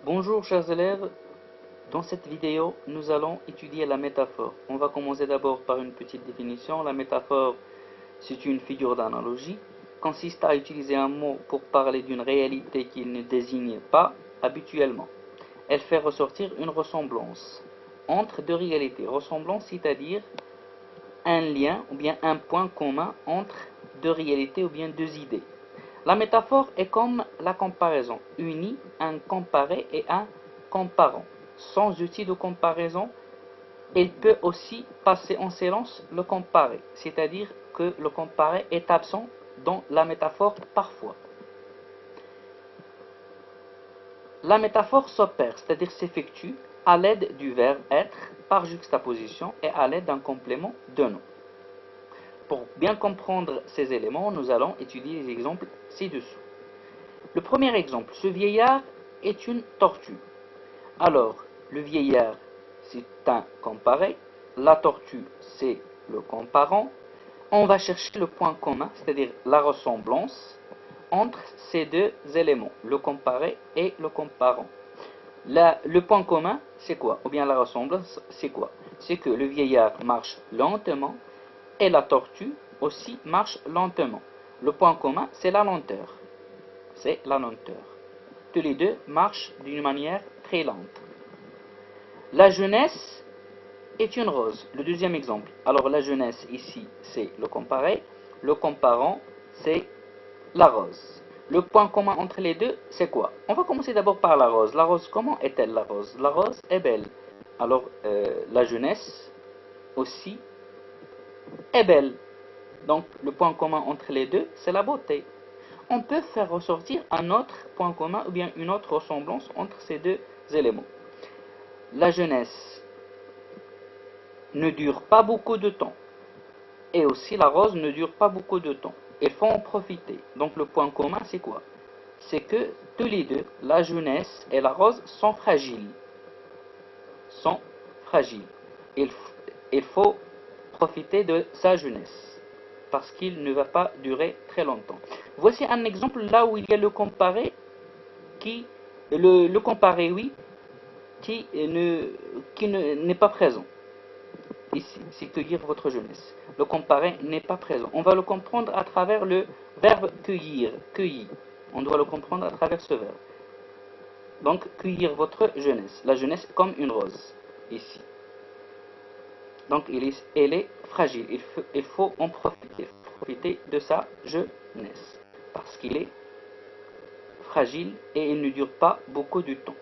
Bonjour chers élèves, dans cette vidéo nous allons étudier la métaphore. On va commencer d'abord par une petite définition. La métaphore, c'est une figure d'analogie, consiste à utiliser un mot pour parler d'une réalité qu'il ne désigne pas habituellement. Elle fait ressortir une ressemblance entre deux réalités. Ressemblance, c'est-à-dire un lien ou bien un point commun entre deux réalités ou bien deux idées. La métaphore est comme la comparaison, unit un comparé et un comparant. Sans outil de comparaison, elle peut aussi passer en silence le comparé, c'est-à-dire que le comparé est absent dans la métaphore parfois. La métaphore s'opère, c'est-à-dire s'effectue, à l'aide du verbe être par juxtaposition et à l'aide d'un complément de nom. Pour bien comprendre ces éléments, nous allons étudier les exemples ci-dessous. Le premier exemple, ce vieillard est une tortue. Alors, le vieillard, c'est un comparé, la tortue, c'est le comparant. On va chercher le point commun, c'est-à-dire la ressemblance entre ces deux éléments, le comparé et le comparant. Le point commun, c'est quoi? Ou bien la ressemblance, c'est quoi? C'est que le vieillard marche lentement et la tortue aussi marche lentement. Le point commun, c'est la lenteur. C'est la lenteur. Tous les deux marchent d'une manière très lente. La jeunesse est une rose. Le deuxième exemple. Alors la jeunesse ici, c'est le comparé. Le comparant, c'est la rose. Le point commun entre les deux, c'est quoi? On va commencer d'abord par la rose. La rose, comment est-elle la rose? La rose est belle. Alors la jeunesse aussi est belle. Donc le point commun entre les deux, c'est la beauté. On peut faire ressortir un autre point commun ou bien une autre ressemblance entre ces deux éléments. La jeunesse ne dure pas beaucoup de temps et aussi la rose ne dure pas beaucoup de temps. Il faut en profiter. Donc le point commun, c'est quoi? C'est que tous les deux, la jeunesse et la rose sont fragiles. Sont fragiles. Il faut profiter de sa jeunesse parce qu'il ne va pas durer très longtemps. Voici un exemple là où il y a le comparé le comparé oui qui n'est pas présent. Ici, c'est cueillir votre jeunesse. Le comparé n'est pas présent. On va le comprendre à travers le verbe cueillir, cueillir. On doit le comprendre à travers ce verbe. Donc, cueillir votre jeunesse. La jeunesse comme une rose, ici. Donc, elle est fragile. Il faut en profiter de sa jeunesse. Parce qu'il est fragile et il ne dure pas beaucoup de temps.